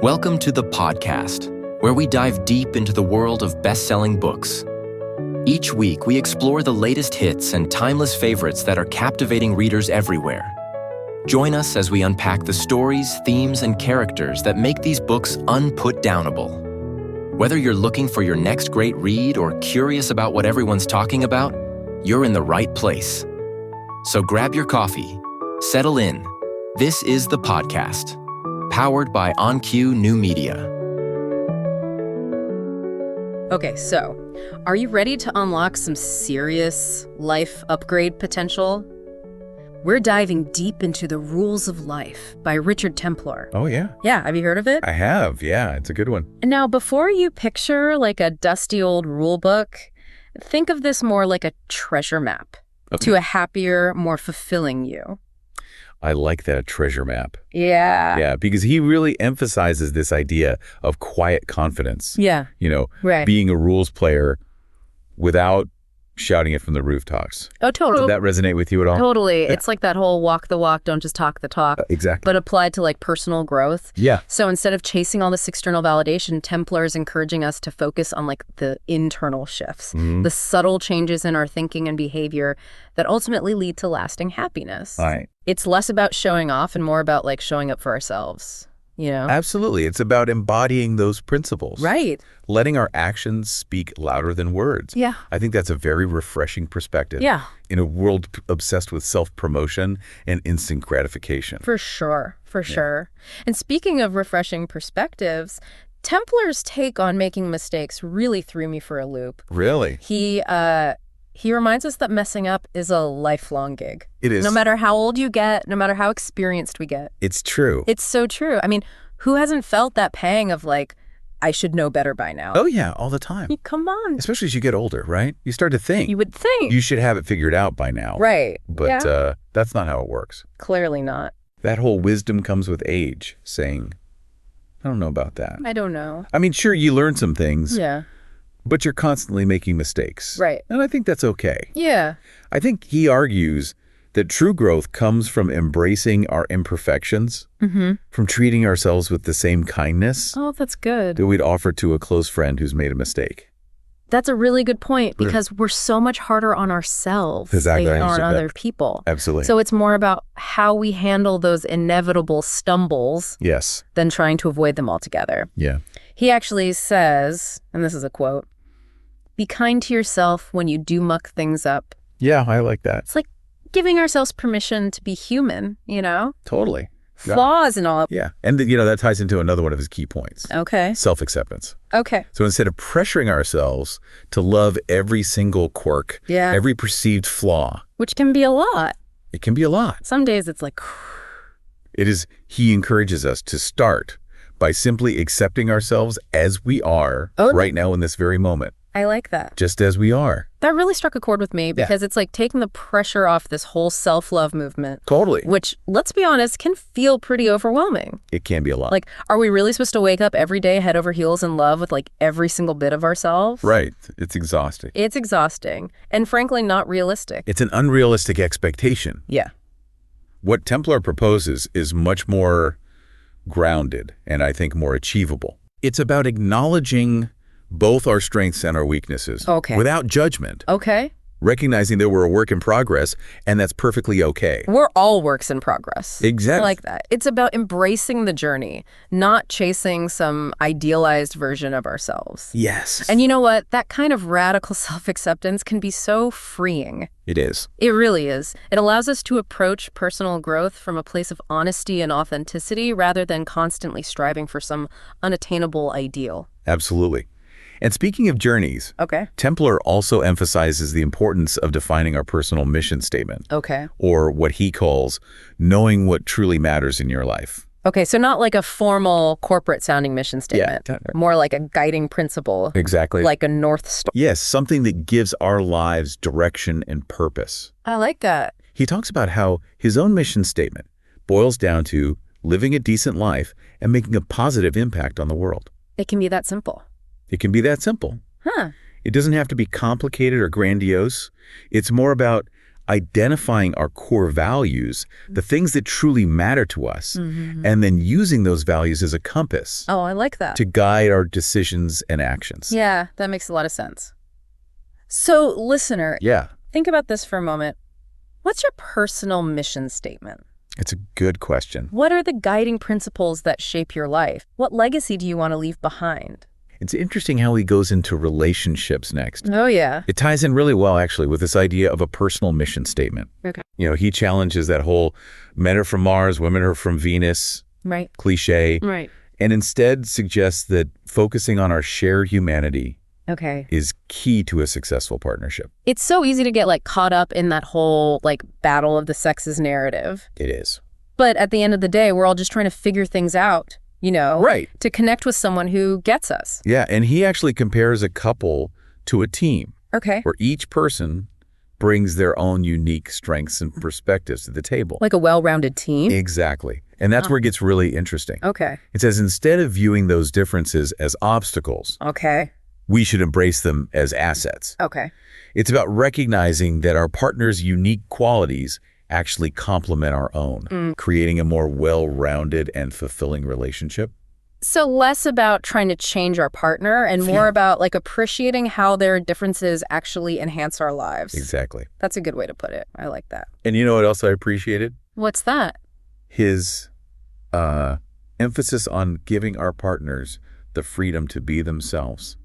Welcome to the PodQast, where we dive deep into the world of best-selling books. Each week, we explore the latest hits and timeless favorites that are captivating readers everywhere. Join us as we unpack the stories, themes, and characters that make these books unput-downable. Whether you're looking for your next great read or curious about what everyone's talking about, you're in the right place. So grab your coffee, settle in. This is the PodQast, powered by OnCue New Media. Okay, so are you ready to unlock some serious life upgrade potential? We're diving deep into The Rules of Life by Richard Templar. Oh, yeah? Yeah, have you heard of it? I have, yeah. It's a good one. Now, before you picture like a dusty old rule book, think of this more like a treasure map to a happier, more fulfilling you. I like that treasure map. Yeah. Yeah, because he really emphasizes this idea of quiet confidence. Yeah. Right. Being a rules player without shouting it from the rooftops. Oh, totally. Did that resonate with you at all? Totally. Yeah. It's like that whole walk the walk, don't just talk the talk. Exactly. But applied to like personal growth. Yeah. So instead of chasing all this external validation, Templar is encouraging us to focus on like the internal shifts, the subtle changes in our thinking and behavior that ultimately lead to lasting happiness. All right. It's less about showing off and more about like showing up for ourselves, Absolutely. It's about embodying those principles. Right. Letting our actions speak louder than words. Yeah. I think that's a very refreshing perspective. Yeah. In a world obsessed with self-promotion and instant gratification. For sure. For sure. And speaking of refreshing perspectives, Templar's take on making mistakes really threw me for a loop. Really? He reminds us that messing up is a lifelong gig. It is. No matter how old you get, no matter how experienced we get. It's true. It's so true. I mean, who hasn't felt that pang of like, I should know better by now? Oh, yeah, all the time. Come on. Especially as you get older, right? You start to think. You would think. You should have it figured out by now. Right. But that's not how it works. Clearly not. That whole wisdom comes with age, saying, I don't know about that. I don't know. I mean, sure, you learn some things. Yeah. But you're constantly making mistakes. Right. And I think that's okay. Yeah. I think he argues that true growth comes from embracing our imperfections, from treating ourselves with the same kindness Oh, that's good. that we'd offer to a close friend who's made a mistake. That's a really good point because we're so much harder on ourselves Exactly. than on other people. Absolutely. So it's more about how we handle those inevitable stumbles Yes. than trying to avoid them altogether. Yeah. He actually says, and this is a quote, "Be kind to yourself when you do muck things up." Yeah, I like that. It's like giving ourselves permission to be human, Totally. Yeah. Flaws and all. Yeah. And, that ties into another one of his key points. Okay. Self-acceptance. Okay. So instead of pressuring ourselves to love every single quirk, every perceived flaw, Which can be a lot. it can be a lot. Some days it's like, He encourages us to start by simply accepting ourselves as we are right now in this very moment, I like that. just as we are. That really struck a chord with me because it's like taking the pressure off this whole self-love movement. Totally. Which, let's be honest, can feel pretty overwhelming. It can be a lot. Like, are we really supposed to wake up every day head over heels in love with like every single bit of ourselves? Right. It's exhausting. It's exhausting and frankly not realistic. It's an unrealistic expectation. Yeah. What Templar proposes is much more grounded and I think more achievable. It's about acknowledging both our strengths and our weaknesses without judgment, Okay. recognizing that we're a work in progress and that's perfectly okay. We're all works in progress. Exactly. I like that. It's about embracing the journey, not chasing some idealized version of ourselves. Yes. And you know what? That kind of radical self-acceptance can be so freeing. It is. It really is. It allows us to approach personal growth from a place of honesty and authenticity rather than constantly striving for some unattainable ideal. Absolutely. And speaking of journeys, Templar also emphasizes the importance of defining our personal mission statement, or what he calls knowing what truly matters in your life. Okay, so not like a formal corporate-sounding mission statement, more like a guiding principle. Exactly. Like a North Star. Yes, something that gives our lives direction and purpose. I like that. He talks about how his own mission statement boils down to living a decent life and making a positive impact on the world. It can be that simple. It can be that simple. Huh. It doesn't have to be complicated or grandiose. It's more about identifying our core values, the things that truly matter to us, and then using those values as a compass. Oh, I like that. To guide our decisions and actions. Yeah, that makes a lot of sense. So, listener, think about this for a moment. What's your personal mission statement? It's a good question. What are the guiding principles that shape your life? What legacy do you want to leave behind? It's interesting how he goes into relationships next. Oh, yeah. It ties in really well, actually, with this idea of a personal mission statement. Okay. He challenges that whole men are from Mars, women are from Venus cliche. Right. And instead suggests that focusing on our shared humanity is key to a successful partnership. It's so easy to get caught up in that whole battle of the sexes narrative. It is. But at the end of the day, we're all just trying to figure things out, to connect with someone who gets us. Yeah, and he actually compares a couple to a team. Okay. Where each person brings their own unique strengths and perspectives to the table. Like a well-rounded team? Exactly. And that's where it gets really interesting. Okay. It says instead of viewing those differences as obstacles, we should embrace them as assets. Okay. It's about recognizing that our partner's unique qualities actually complement our own, creating a more well-rounded and fulfilling relationship. So less about trying to change our partner and more about appreciating how their differences actually enhance our lives. Exactly. That's a good way to put it. I like that. And you know what else I appreciated? What's that? His emphasis on giving our partners the freedom to be themselves.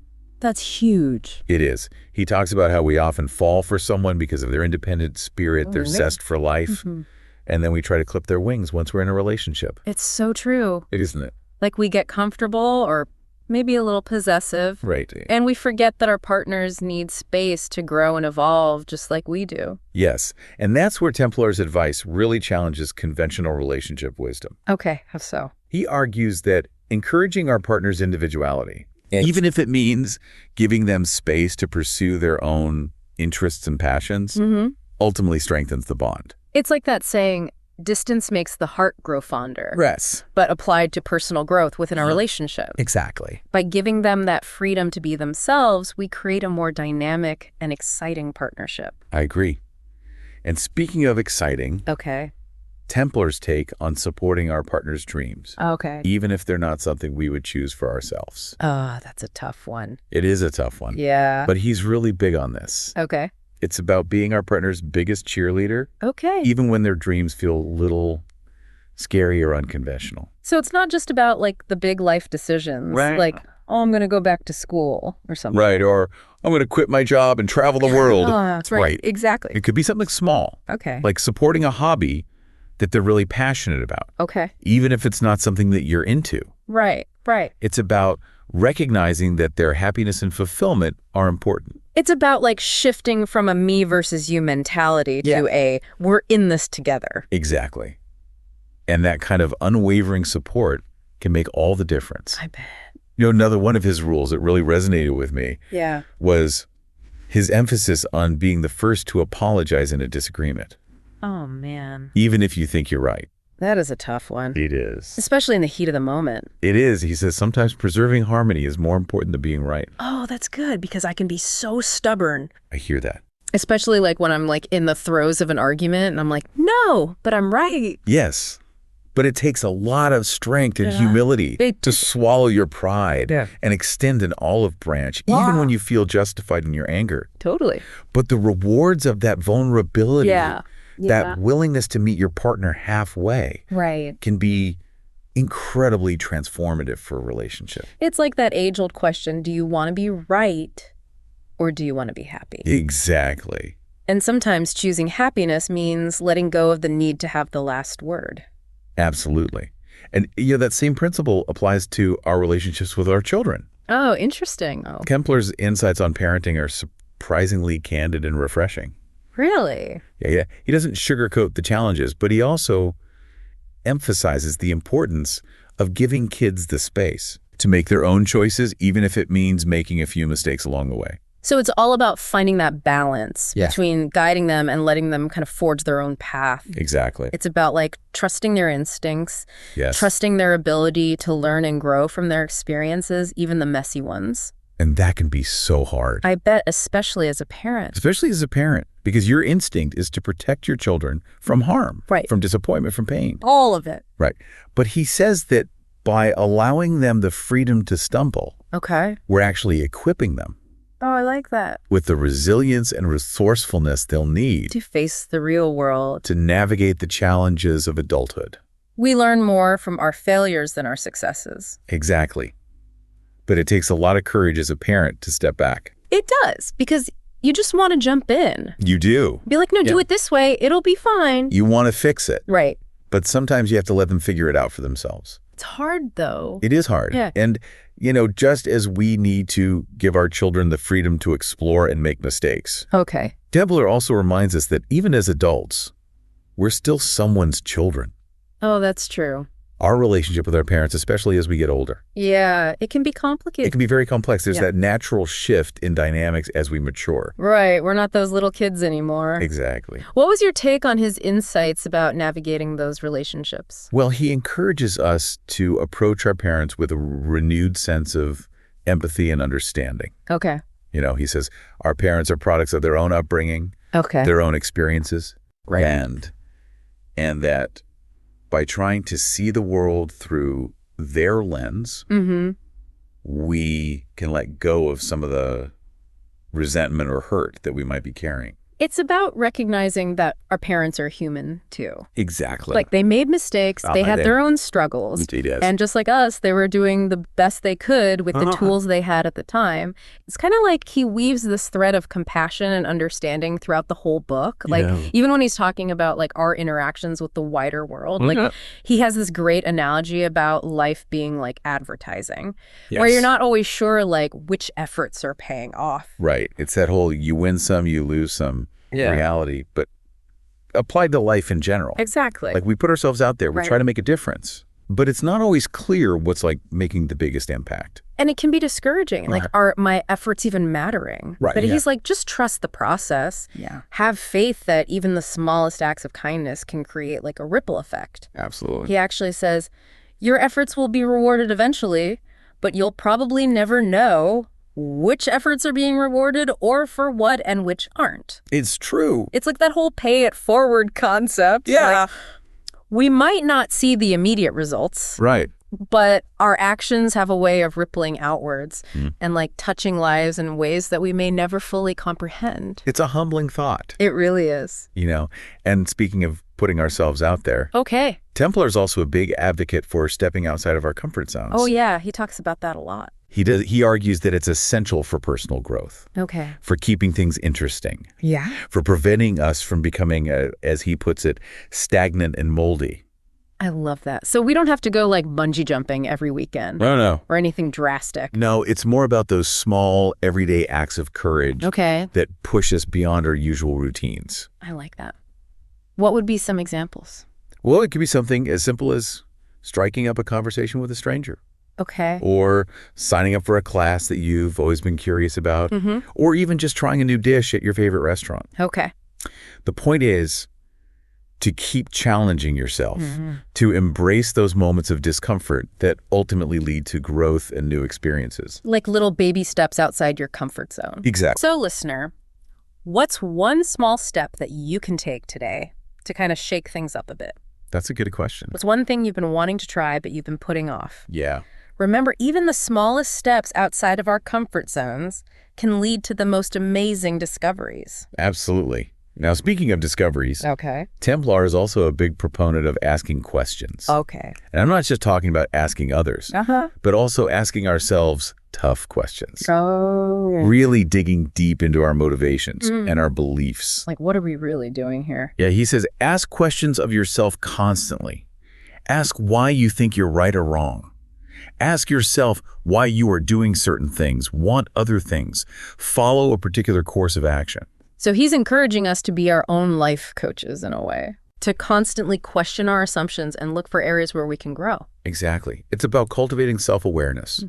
That's huge. It is. He talks about how we often fall for someone because of their independent spirit, their zest for life, and then we try to clip their wings once we're in a relationship. It's so true. Isn't it? We get comfortable or maybe a little possessive. Right. And we forget that our partners need space to grow and evolve just like we do. Yes. And that's where Templar's advice really challenges conventional relationship wisdom. Okay, how so? He argues that encouraging our partner's individuality, even if it means giving them space to pursue their own interests and passions, ultimately strengthens the bond. It's like that saying, distance makes the heart grow fonder. Yes. But applied to personal growth within a relationship. Exactly. By giving them that freedom to be themselves, we create a more dynamic and exciting partnership. I agree. And speaking of exciting, Templar's take on supporting our partner's dreams. Even if they're not something we would choose for ourselves. Oh, that's a tough one. It is a tough one. Yeah. But he's really big on this. Okay. It's about being our partner's biggest cheerleader. Okay. Even when their dreams feel a little scary or unconventional. So it's not just about the big life decisions. Right. Oh, I'm going to go back to school or something. Right. Or I'm going to quit my job and travel the world. That's right. Exactly. It could be something small. Okay. Like supporting a hobby that they're really passionate about. Okay. Even if it's not something that you're into. Right. It's about recognizing that their happiness and fulfillment are important. It's about shifting from a me versus you mentality to a we're in this together. Exactly. And that kind of unwavering support can make all the difference. I bet. Another one of his rules that really resonated with me was his emphasis on being the first to apologize in a disagreement. Oh, man. Even if you think you're right. That is a tough one. It is. Especially in the heat of the moment. It is. He says sometimes preserving harmony is more important than being right. Oh, that's good because I can be so stubborn. I hear that. Especially when I'm in the throes of an argument and I'm no, but I'm right. Yes. But it takes a lot of strength and humility to swallow your pride and extend an olive branch, even when you feel justified in your anger. Totally. But the rewards of that vulnerability, that willingness to meet your partner halfway can be incredibly transformative for a relationship. It's like that age-old question, do you want to be right or do you want to be happy? Exactly. And sometimes choosing happiness means letting go of the need to have the last word. Absolutely. And that same principle applies to our relationships with our children. Oh, interesting. Templar's insights on parenting are surprisingly candid and refreshing. Really? Yeah. He doesn't sugarcoat the challenges, but he also emphasizes the importance of giving kids the space to make their own choices, even if it means making a few mistakes along the way. So it's all about finding that balance between guiding them and letting them kind of forge their own path. Exactly. It's about trusting their instincts, yes, trusting their ability to learn and grow from their experiences, even the messy ones. And that can be so hard. I bet, especially as a parent. Especially as a parent, because your instinct is to protect your children from harm, from disappointment, from pain. All of it. Right. But he says that by allowing them the freedom to stumble, we're actually equipping them. Oh, I like that. With the resilience and resourcefulness they'll need to face the real world, to navigate the challenges of adulthood. We learn more from our failures than our successes. Exactly. But it takes a lot of courage as a parent to step back. It does, because you just want to jump in. You do. Be like, no, do it this way. It'll be fine. You want to fix it. Right. But sometimes you have to let them figure it out for themselves. It's hard, though. It is hard. Yeah. And, just as we need to give our children the freedom to explore and make mistakes. Templar also reminds us that even as adults, we're still someone's children. Oh, that's true. Our relationship with our parents, especially as we get older. Yeah, it can be complicated. It can be very complex. There's that natural shift in dynamics as we mature. Right. We're not those little kids anymore. Exactly. What was your take on his insights about navigating those relationships? Well, he encourages us to approach our parents with a renewed sense of empathy and understanding. He says our parents are products of their own upbringing, their own experiences. Right. And that by trying to see the world through their lens, we can let go of some of the resentment or hurt that we might be carrying. It's about recognizing that our parents are human, too. Exactly. Like, they made mistakes. They had their own struggles. Indeed, yes. And just like us, they were doing the best they could with the tools they had at the time. It's kind of like he weaves this thread of compassion and understanding throughout the whole book. Like, even when he's talking about, like, our interactions with the wider world, like, he has this great analogy about life being like advertising, where you're not always sure, like, which efforts are paying off. Right. It's that whole you win some, you lose some. Reality, but applied to life in general. Exactly. Like we put ourselves out there, we try to make a difference, but it's not always clear what's like making the biggest impact. And it can be discouraging. Like, are my efforts even mattering? Right. But he's like, just trust the process. Have faith that even the smallest acts of kindness can create like a ripple effect. Absolutely. He actually says, your efforts will be rewarded eventually, but you'll probably never know which efforts are being rewarded or for what and which aren't. It's true. It's like that whole pay it forward concept. Yeah. Like, we might not see the immediate results. Right. But our actions have a way of rippling outwards and like touching lives in ways that we may never fully comprehend. It's a humbling thought. It really is. And speaking of putting ourselves out there. Templar is also a big advocate for stepping outside of our comfort zones. Oh, yeah. He talks about that a lot. He argues that it's essential for personal growth. For keeping things interesting. For preventing us from becoming, as he puts it, stagnant and moldy. I love that. So we don't have to go like bungee jumping every weekend. No. Or anything drastic. No, it's more about those small, everyday acts of courage that push us beyond our usual routines. I like that. What would be some examples? Well, it could be something as simple as striking up a conversation with a stranger. Or signing up for a class that you've always been curious about. Or even just trying a new dish at your favorite restaurant. The point is to keep challenging yourself, to embrace those moments of discomfort that ultimately lead to growth and new experiences. Like little baby steps outside your comfort zone. Exactly. So, listener, what's one small step that you can take today to kind of shake things up a bit? That's a good question. What's one thing you've been wanting to try but you've been putting off? Yeah. Remember, even the smallest steps outside of our comfort zones can lead to the most amazing discoveries. Absolutely. Now, speaking of discoveries, Templar is also a big proponent of asking questions. And I'm not just talking about asking others, but also asking ourselves tough questions. Really digging deep into our motivations and our beliefs. Like, what are we really doing here? Yeah, he says, ask questions of yourself constantly. Ask why you think you're right or wrong. Ask yourself why you are doing certain things, want other things, follow a particular course of action. So he's encouraging us to be our own life coaches in a way, to constantly question our assumptions and look for areas where we can grow. Exactly. It's about cultivating self-awareness,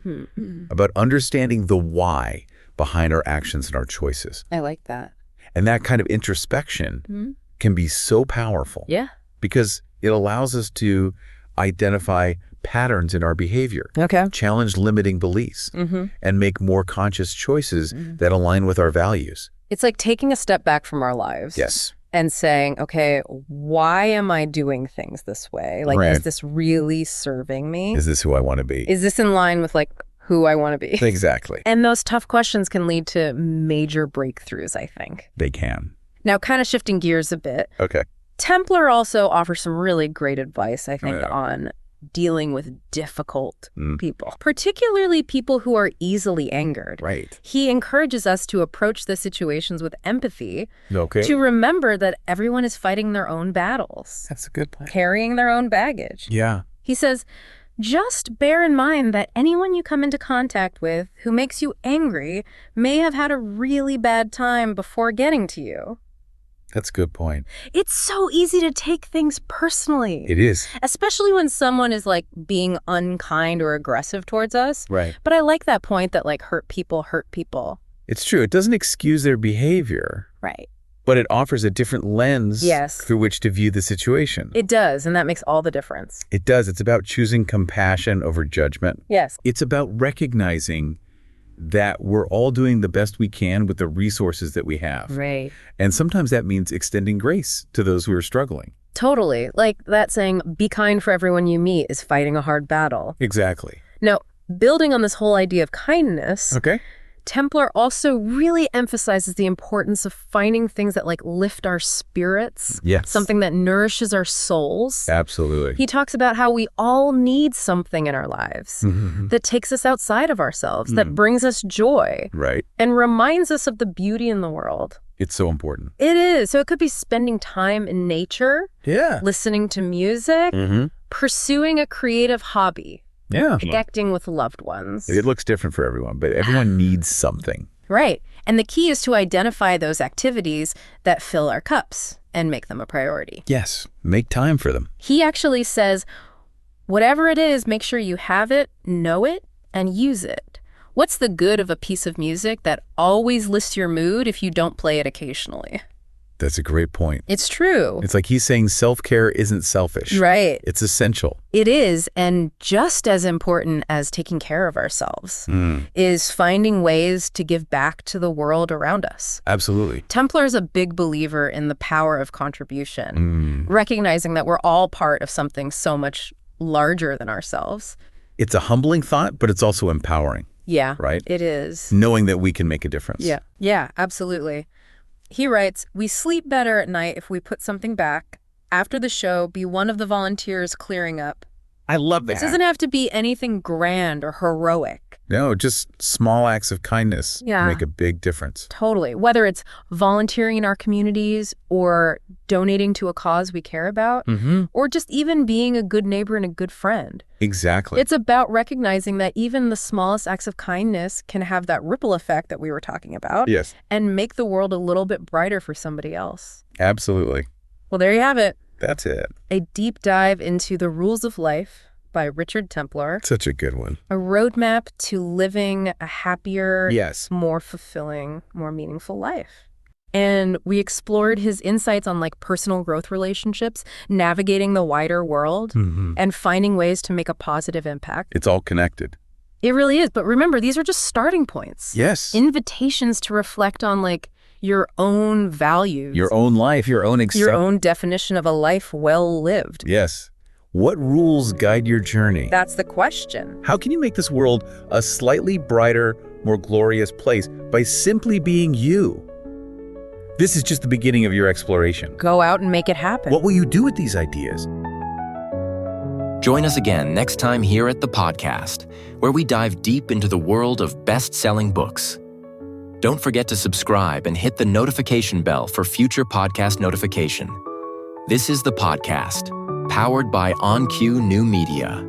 about understanding the why behind our actions and our choices. I like that. And that kind of introspection can be so powerful. Yeah. Because it allows us to identify patterns in our behavior, challenge limiting beliefs, and make more conscious choices that align with our values. It's like taking a step back from our lives. Yes. And saying, okay, why am I doing things this way? Like, is this really serving me? Is this who I want to be? Is this in line with, like, who I want to be? Exactly. And those tough questions can lead to major breakthroughs, I think. They can. Now, kind of shifting gears a bit. Okay. Templar also offers some really great advice, I think, on dealing with difficult people, particularly people who are easily angered. Right. He encourages us to approach the situations with empathy, Okay. to remember that everyone is fighting their own battles. That's a good point. Carrying their own baggage. Yeah. He says, just bear in mind that anyone you come into contact with who makes you angry may have had a really bad time before getting to you. That's a good point. It's so easy to take things personally. It is. Especially when someone is like being unkind or aggressive towards us. Right. But I like that point that like hurt people hurt people. It's true. It doesn't excuse their behavior. Right. But it offers a different lens through which to view the situation. It does, and that makes all the difference. It does. It's about choosing compassion over judgment. Yes. It's about recognizing that we're all doing the best we can with the resources that we have. Right. And sometimes that means extending grace to those who are struggling. Totally. Like that saying, be kind for everyone you meet is fighting a hard battle. Exactly. Now, building on this whole idea of kindness, Templar also really emphasizes the importance of finding things that like lift our spirits. Yes. Something that nourishes our souls. Absolutely. He talks about how we all need something in our lives that takes us outside of ourselves, that brings us joy. Right. And reminds us of the beauty in the world. It's so important. It is. So it could be spending time in nature. Yeah. Listening to music. Pursuing a creative hobby. Yeah. Connecting with loved ones. It looks different for everyone, but everyone needs something. Right. And the key is to identify those activities that fill our cups and make them a priority. Yes. Make time for them. He actually says, whatever it is, make sure you have it, know it, and use it. What's the good of a piece of music that always lifts your mood if you don't play it occasionally? That's a great point. It's true. It's like he's saying self-care isn't selfish. Right. It's essential. It is, and just as important as taking care of ourselves is finding ways to give back to the world around us. Absolutely. Templar is a big believer in the power of contribution, recognizing that we're all part of something so much larger than ourselves. It's a humbling thought, but it's also empowering. Yeah, right? It is. Knowing that we can make a difference. Yeah, absolutely. He writes, we sleep better at night if we put something back. After the show, be one of the volunteers clearing up. I love that. This doesn't have to be anything grand or heroic. No, just small acts of kindness make a big difference. Totally. Whether it's volunteering in our communities or donating to a cause we care about, or just even being a good neighbor and a good friend. Exactly. It's about recognizing that even the smallest acts of kindness can have that ripple effect that we were talking about. Yes. And make the world a little bit brighter for somebody else. Absolutely. Well, there you have it. That's it. A deep dive into the rules of life by Richard Templar. Such a good one. A roadmap to living a happier, more fulfilling, more meaningful life. And we explored his insights on like personal growth relationships, navigating the wider world, and finding ways to make a positive impact. It's all connected. It really is. But remember, these are just starting points. Yes. Invitations to reflect on like your own values. Your own life, your own your own definition of a life well lived. Yes. What rules guide your journey? That's the question. How can you make this world a slightly brighter, more glorious place by simply being you? This is just the beginning of your exploration. Go out and make it happen. What will you do with these ideas? Join us again next time here at the PodQast, where we dive deep into the world of best-selling books. Don't forget to subscribe and hit the notification bell for future podcast notification. This is the PodQast, powered by OnCue New Media.